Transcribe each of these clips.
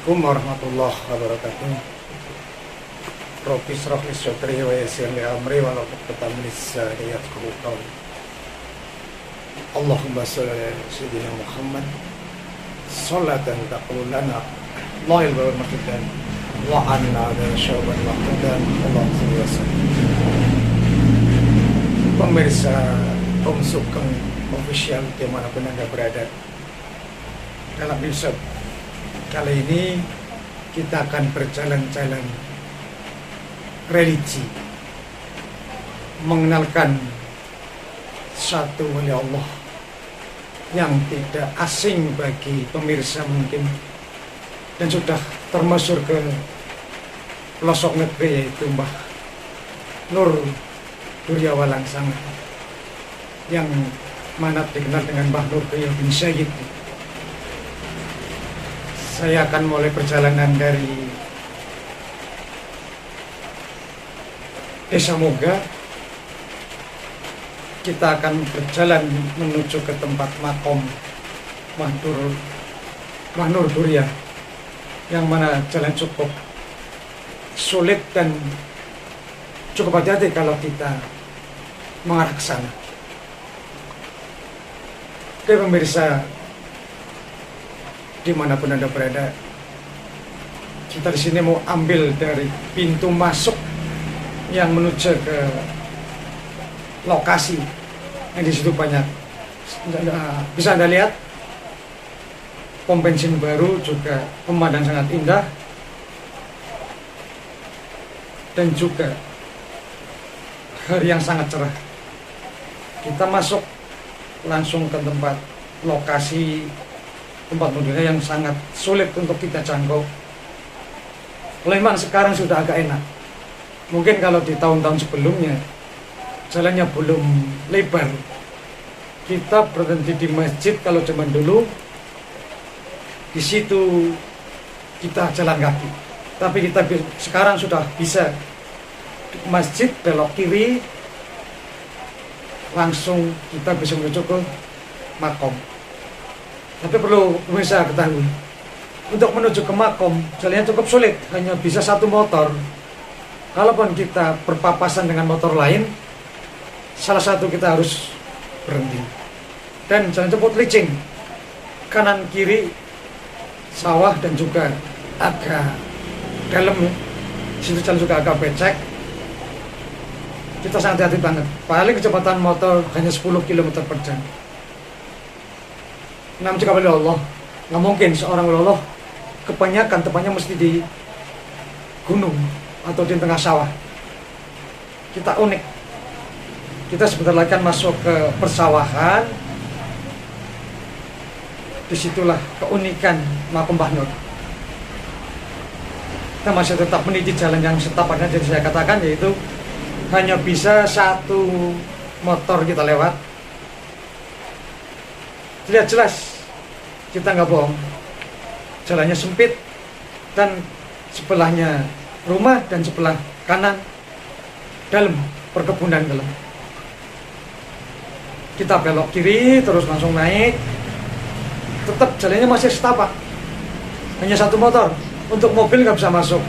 Assalamualaikum warahmatullahi wabarakatuh. Rabbi shrah li sadri wa yassir li amri wa hlul 'uqdatam min lisani yafqahu qawli. Allahumma shalli ala sayyidina Muhammad sholatan taqulu lana lahil wa mahmudan wa anna dan syauban mahmudan Allahumma shalli wa sallim. Pemirsa Om Sugeng Official dimanapun Anda berada, dalam episode kali ini kita akan berjalan-jalan religi, mengenalkan satu wali Allah yang tidak asing bagi pemirsa mungkin, dan sudah termasyhur ke pelosok negeri, yaitu Mbah Nur Duryawalangsang, yang mana dikenal dengan Mbah Nur bin Sayyid. Saya akan mulai perjalanan dari Desa Moga. Kita akan berjalan menuju ke tempat makom Mbah Nur Durya, yang mana jalan cukup sulit dan cukup hati-hati kalau kita mengarah ke sana. Oke pemirsa, dimanapun Anda berada, kita di sini mau ambil dari pintu masuk yang menuju ke lokasi yang di situ banyak bisa Anda lihat pom bensin baru, juga pemandangan sangat indah, dan juga hari yang sangat cerah. Kita masuk langsung ke tempat lokasi tempat budaya yang sangat sulit untuk kita jangkau. Memang sekarang sudah agak enak. Mungkin kalau di tahun-tahun sebelumnya jalannya belum lebar, kita berhenti di masjid. Kalau zaman dulu di situ kita jalan kaki, tapi kita sekarang sudah bisa masjid belok kiri, langsung kita bisa menuju ke makom. Tapi perlu pemirsa ketahui, untuk menuju ke makom jalannya cukup sulit, hanya bisa satu motor. Kalaupun kita berpapasan dengan motor lain, salah satu kita harus berhenti. Dan jalan cukup licin, kanan kiri sawah dan juga agak dalam ya. Situ jalan juga agak becek. Kita sangat hati-hati banget. Paling kecepatan motor hanya 10 km per jam. Namun jika wali Allah, nggak mungkin seorang wali Allah kebanyakan tepatnya mesti di gunung atau di tengah sawah. Kita unik. Kita sebentar lagi akan masuk ke persawahan. Disitulah keunikan makom Mbah Nur. Kita masih tetap meniti jalan yang setapak, jadi saya katakan, yaitu hanya bisa satu motor kita lewat. Lihat jelas, kita nggak bohong, jalannya sempit dan sebelahnya rumah dan sebelah kanan dalam perkebunan dalam. Kita belok kiri terus langsung naik, tetap jalannya masih setapak, hanya satu motor. Untuk mobil nggak bisa masuk.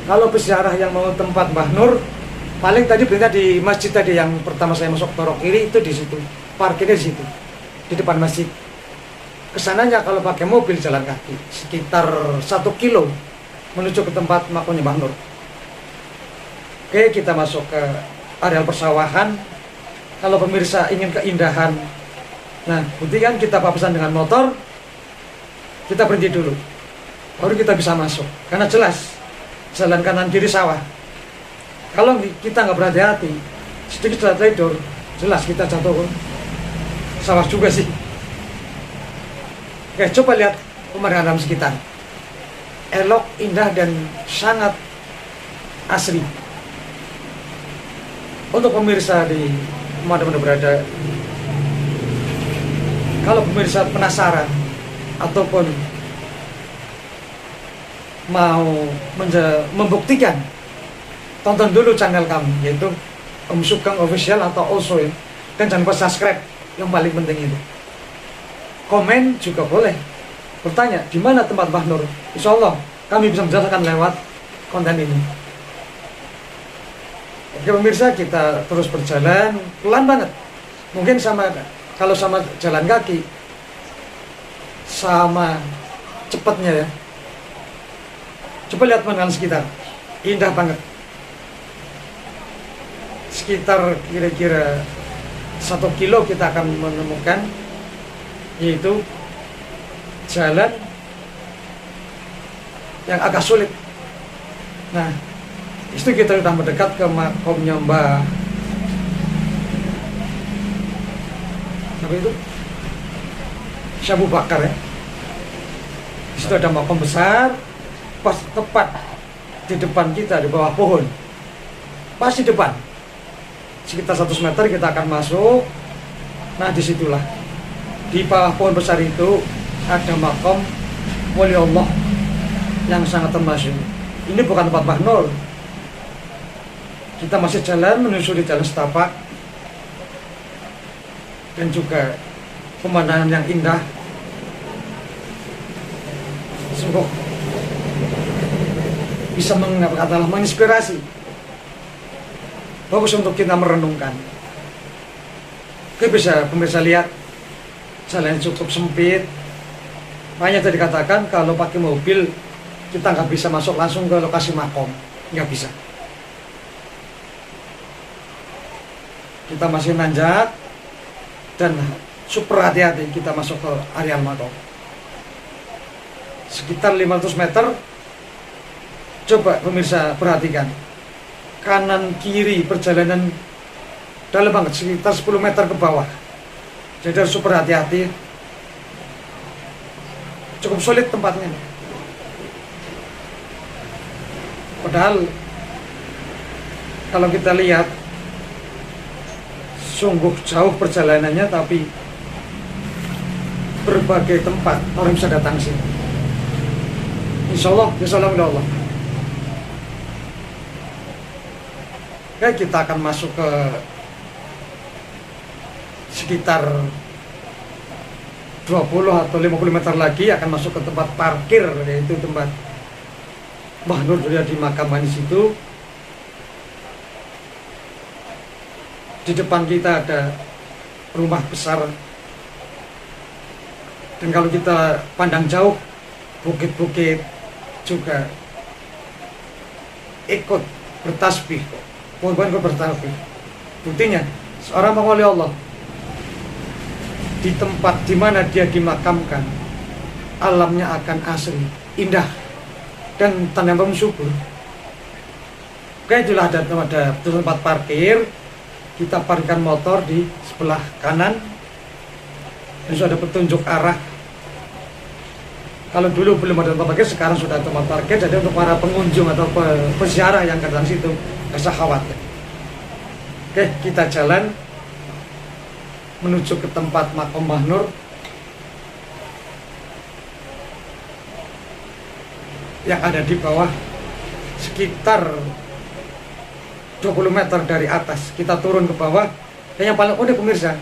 Kalau peziarah yang mau tempat Mbah Nur, paling tadi berita di masjid tadi yang pertama saya masuk belok kiri itu di situ, parkirnya di situ, di depan masjid. Kesananya kalau pakai mobil jalan kaki sekitar 1 kilo menuju ke tempat makomnya Mbah Nur. Oke, kita masuk ke areal persawahan. Kalau pemirsa ingin keindahan, nah buktikan kita papasan dengan motor, kita berhenti dulu, baru kita bisa masuk. Karena jelas jalan kanan kiri sawah. Kalau kita nggak berhati-hati, sedikit sudah teledor, jelas kita jatuh ke sawah juga sih. Oke, coba lihat pemandangan alam sekitar. Elok, indah, dan sangat asri. Untuk pemirsa di mana-mana berada, kalau pemirsa penasaran ataupun mau membuktikan, tonton dulu channel kami, yaitu Om Sugeng Official atau OSO ya. Dan jangan lupa subscribe, yang paling penting itu. Komen juga boleh. Bertanya, di mana tempat Mbah Nur? Insya Allah kami bisa menjelaskan lewat konten ini. Oke pemirsa, kita terus berjalan pelan banget. Mungkin kalau sama jalan kaki sama cepatnya ya. Coba lihat pemandangan sekitar, indah banget. Sekitar kira-kira 1 kilo kita akan menemukan yaitu jalan yang agak sulit. Nah, itu kita sudah mendekat ke makomnya Mbah. Apa itu? Syekh Abu Bakar ya. Di situ ada makom besar, pas tepat di depan kita, di bawah pohon. Pas di depan. Sekitar 100 meter kita akan masuk. Nah, disitulah di bawah pohon besar itu ada makom wali Allah yang sangat termasyhur. Ini bukan tempat Mbah Nur. Kita masih jalan menyusuri jalan setapak dan juga pemandangan yang indah. Sungguh bisa menginspirasi. Bagus untuk kita merenungkan. Oke, bisa pemirsa lihat jalan cukup sempit. Makanya tadi dikatakan kalau pakai mobil kita nggak bisa masuk langsung ke lokasi makom, nggak bisa. Kita masih nanjak dan super hati-hati kita masuk ke area makom. Sekitar 500 meter. Coba pemirsa perhatikan kanan kiri perjalanan dalam banget, sekitar 10 meter ke bawah. Jadi harus super hati-hati. Cukup sulit tempatnya. Padahal kalau kita lihat sungguh jauh perjalanannya, tapi berbagai tempat orang bisa datang sini. Insya Allah, Allah. Oke, kita akan masuk ke sekitar 20 atau 50 meter lagi akan masuk ke tempat parkir, yaitu tempat Mbah Nur berada di makaman di situ. Di depan kita ada rumah besar. Dan kalau kita pandang jauh, bukit-bukit juga ikut bertasbih. Pohon-pohon ikut bertasbih. Buktinya, seorang wali Allah di tempat di mana dia dimakamkan, alamnya akan asri, indah, dan tanah yang subur. Oke, itulah ada tempat parkir. Kita parkirkan motor di sebelah kanan. Dan sudah ada petunjuk arah. Kalau dulu belum ada tempat parkir, sekarang sudah ada tempat parkir. Jadi untuk para pengunjung atau peziarah yang datang situ, nggak usah khawatir. Oke, kita jalan menuju ke tempat makom Mbah Nur. Yang ada di bawah sekitar 20 meter dari atas. Kita turun ke bawah. Dan yang paling unik pemirsa,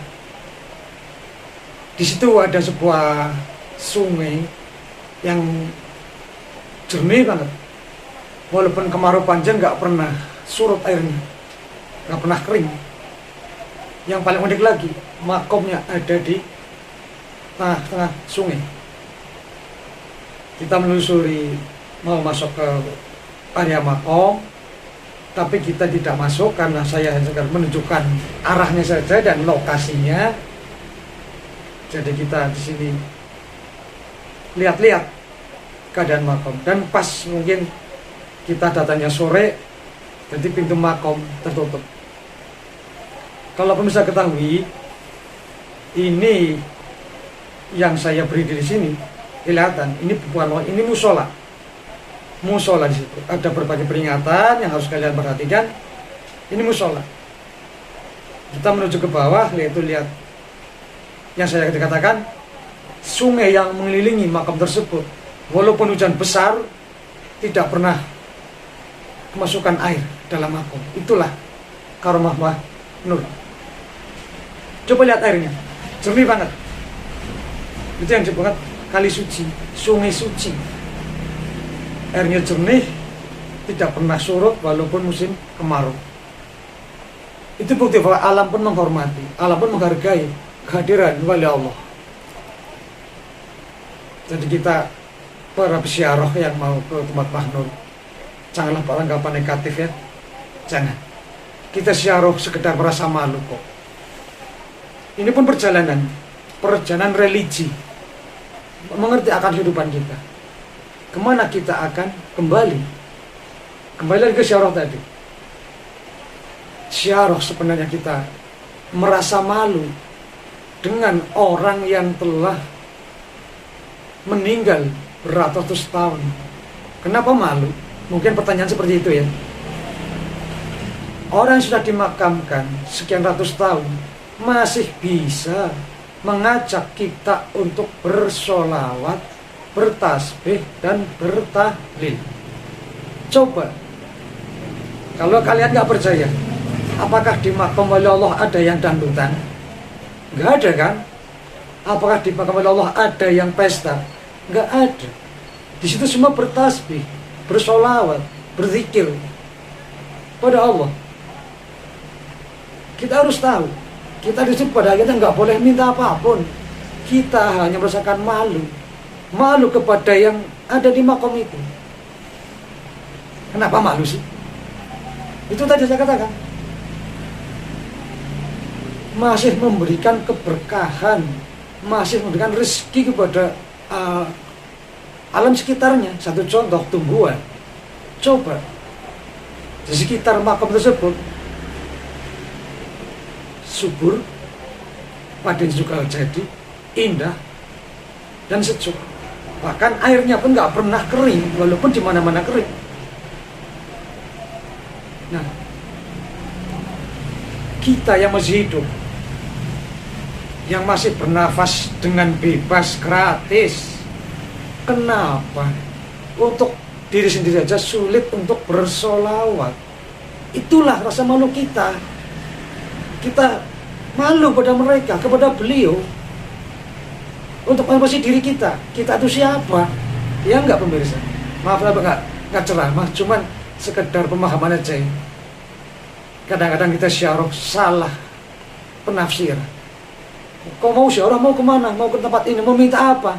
di situ ada sebuah sungai yang jernih banget. Walaupun kemarau panjang nggak pernah surut airnya, nggak pernah kering. Yang paling unik lagi, makomnya ada di tengah-tengah sungai. Kita menelusuri mau masuk ke area makom, tapi kita tidak masuk karena saya hanya menunjukkan arahnya saja dan lokasinya. Jadi kita di sini lihat-lihat keadaan makom, dan pas mungkin kita datangnya sore, jadi pintu makom tertutup. Kalau pemirsa ketahui, ini yang saya berdiri di sini, kelihatan ini bukan, ini musola. Musola di situ ada berbagai peringatan yang harus kalian perhatikan. Ini musola. Kita menuju ke bawah, yaitu lihat yang saya katakan, sungai yang mengelilingi makam tersebut. Walaupun hujan besar, tidak pernah kemasukan air dalam makam. Itulah karomah Mbah Nur. Coba lihat airnya, jernih banget. Itu yang disebut kali suci, sungai suci. airnya jernih, tidak pernah surut walaupun musim kemarau. Itu bukti bahwa alam pun menghormati, alam pun menghargai kehadiran wali Allah. Jadi kita para peziarah yang mau ke tempat Mbah Nur, janganlah beranggapan negatif ya. Jangan. Kita ziarah sekedar merasa malu kok. Ini pun perjalanan religi, mengerti akan kehidupan kita. Kemana kita akan kembali? Kembali lagi ke ziarah tadi. Ziarah sebenarnya kita merasa malu dengan orang yang telah meninggal beratus-ratus tahun. Kenapa malu? Mungkin pertanyaan seperti itu ya. Orang yang sudah dimakamkan sekian ratus tahun masih bisa mengajak kita untuk bersolawat, bertasbih, dan bertahlil. Coba, kalau kalian nggak percaya, apakah di makam wali Allah ada yang dangdutan? Nggak ada kan? Apakah di makam wali Allah ada yang pesta? Nggak ada. Di situ semua bertasbih, bersolawat, berzikir pada Allah. Kita harus tahu, kita di situ pada akhirnya nggak boleh minta apapun. Kita hanya merasakan malu kepada yang ada di makam itu. Kenapa malu sih? Itu tadi saya katakan, masih memberikan keberkahan, masih memberikan rezeki kepada alam sekitarnya. Satu contoh, tumbuhan. Coba di sekitar makam tersebut subur, panen juga jadi indah dan sejuk. Bahkan airnya pun nggak pernah kering, walaupun di mana-mana kering. Nah, kita yang masih hidup, yang masih bernafas dengan bebas, gratis, kenapa untuk diri sendiri saja sulit untuk bersolawat? Itulah rasa malu kita. Kita malu pada mereka, kepada beliau, untuk mengawasi diri kita. Kita itu siapa? Ya enggak pemirsa. Maaf enggak ceramah, cuman sekedar pemahaman aja. Kadang-kadang kita ziarah salah penafsir. Kau mau ziarah, mau kemana? Mau ke tempat ini, mau minta apa?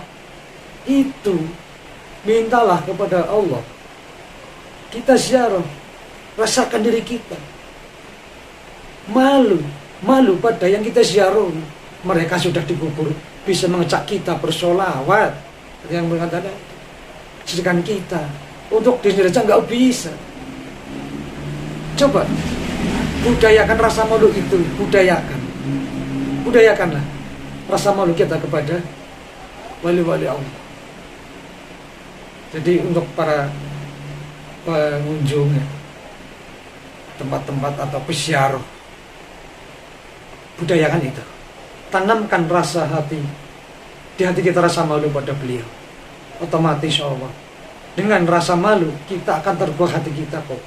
Itu mintalah kepada Allah. Kita ziarah, rasakan diri kita. Malu pada yang kita ziarah. Mereka sudah dikubur, bisa mengajak kita bersolawat, yang mengatakan, sedangkan kita untuk diri saja nggak bisa. Coba budayakan rasa malu itu, budayakanlah rasa malu kita kepada wali-wali Allah. Jadi untuk para pengunjung tempat-tempat atau peziarah, budayakan itu, tanamkan rasa hati di hati kita, rasa malu pada beliau. Otomatis Allah, dengan rasa malu kita akan terbuah hati kita kok.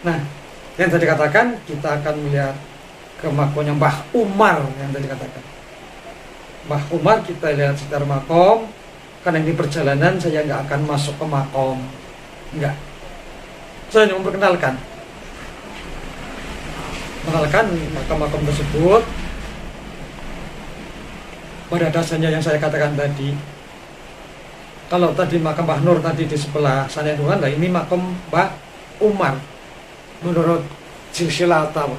Nah, yang tadi katakan, kita akan melihat ke makomnya Mbah Umar. Yang tadi katakan Mbah Umar, kita lihat sekitar makom. Karena ini perjalanan, saya nggak akan masuk ke makom, nggak. Saya hanya memperkenalkan makam-makam tersebut. Pada dasarnya yang saya katakan tadi, kalau tadi makam Mbah Nur tadi di sebelah sana itu kan, nah ini makam Mbah Umar menurut silsilah atau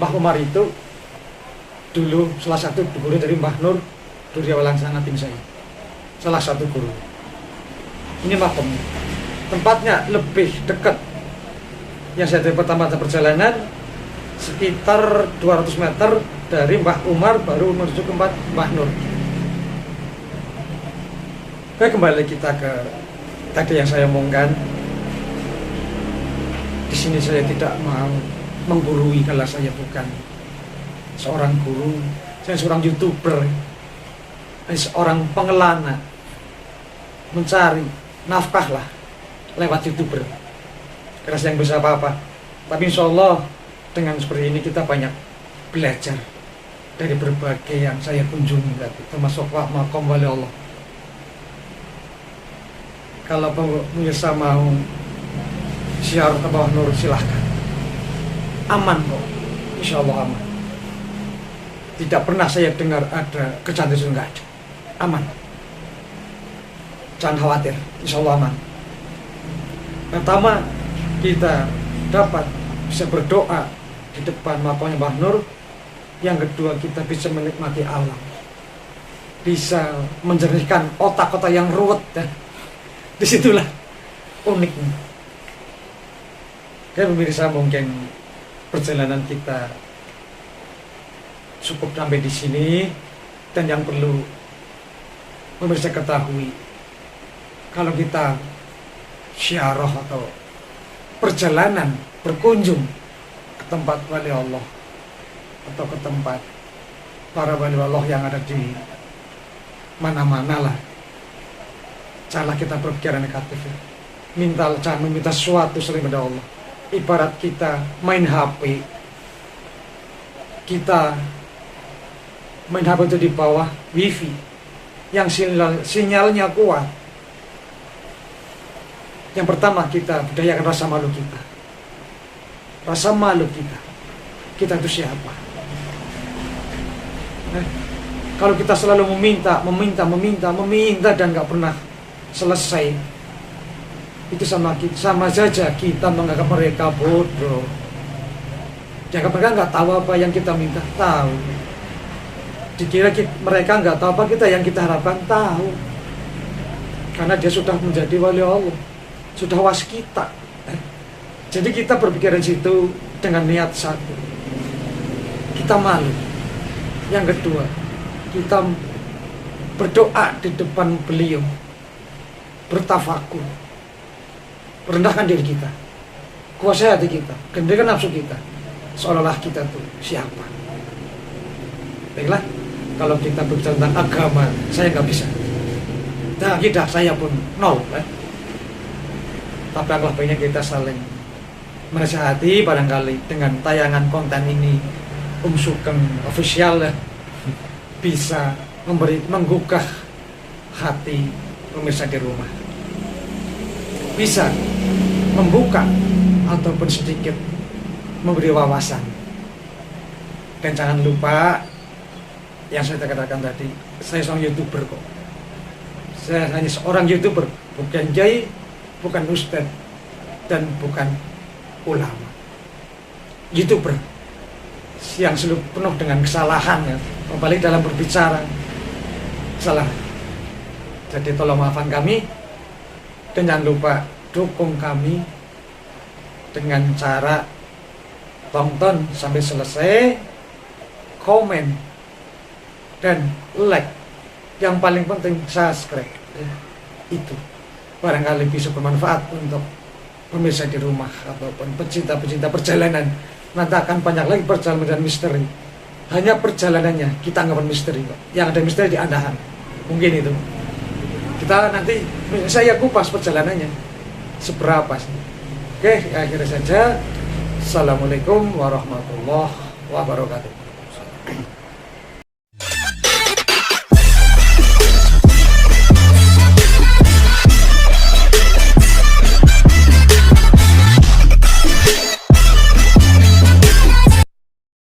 Mbah Umar itu dulu salah satu guru dari Mbah Nur Durya Walangsana bin Said, salah satu guru. Ini makamnya, tempatnya lebih dekat. Yang saya dari pertama perjalanan sekitar 200 meter dari Mbah Umar, baru menuju ke Mbah Nur. Oke, kembali kita ke tadi yang saya omongkan. Di sini saya tidak mau menggurui, kalau saya bukan seorang guru, saya seorang YouTuber, seorang pengelana, mencari nafkah lah lewat YouTuber. Karena saya yang bisa apa-apa, tapi insya Allah dengan seperti ini kita banyak belajar dari berbagai yang saya kunjungi tadi, termasuk makom wali Allah. Kalau pemirsa mau siar ke bawah nur silahkan. Aman kok, insya Allah aman. Tidak pernah saya dengar ada kejadian itu, nggak ada. Aman. Jangan khawatir, insya Allah aman. Pertama, kita dapat bisa berdoa di depan makamnya Mbah Nur. Yang kedua, kita bisa menikmati alam, bisa menjernihkan otak-otak yang ruwet. Disitulah uniknya. Pemirsa, mungkin perjalanan kita cukup sampai di sini. Dan yang perlu pemirsa ketahui, kalau kita syiarah atau perjalanan berkunjung ke tempat wali Allah atau ke tempat para wali Allah yang ada di mana-mana lah, janganlah kita berpikiran negatif ya. Jangan meminta sesuatu selain pada Allah. Ibarat kita main HP, kita main HP itu di bawah wifi yang sinyalnya kuat. Yang pertama, kita budayakan rasa malu kita. Rasa malu kita. Kita itu siapa? Kalau kita selalu meminta dan nggak pernah selesai, itu sama saja kita menganggap mereka bodoh. Jangan mereka nggak tahu apa yang kita minta, tahu. Dikira mereka nggak tahu apa yang kita harapkan, tahu. Karena dia sudah menjadi wali Allah, sudah waskita. Jadi kita berpikiran situ dengan niat satu. Kita malu. Yang kedua, kita berdoa di depan beliau, bertafakur, rendahkan diri kita, kuasai hati kita, kendalikan nafsu kita, seolah-olah kita tuh siapa. Baiklah, kalau kita berbicara tentang agama, saya nggak bisa. Nah, kita saya pun nol. Tapi alangkah baiknya kita saling menasihati barangkali dengan tayangan konten ini. Sugeng official bisa menggugah hati pemirsa di rumah, bisa membuka ataupun sedikit memberi wawasan. Dan jangan lupa yang saya katakan tadi, saya seorang YouTuber kok. Saya hanya seorang YouTuber, bukan kiai, bukan ustadz, dan bukan ulama. YouTuber yang selalu penuh dengan kesalahan ya, apalagi dalam berbicara salah. Jadi tolong maafkan kami, dan jangan lupa dukung kami dengan cara tonton sampai selesai, komen, dan like. Yang paling penting subscribe. Itu barangkali bisa bermanfaat untuk pemirsa di rumah ataupun pecinta-pecinta perjalanan. Nanti akan banyak lagi perjalanan misteri. Hanya perjalanannya kita anggap misteri kok. Yang ada misteri di andahan. Mungkin itu. Kita nanti saya kupas perjalanannya seberapa sih. Oke, akhirnya saja. Assalamualaikum warahmatullahi wabarakatuh.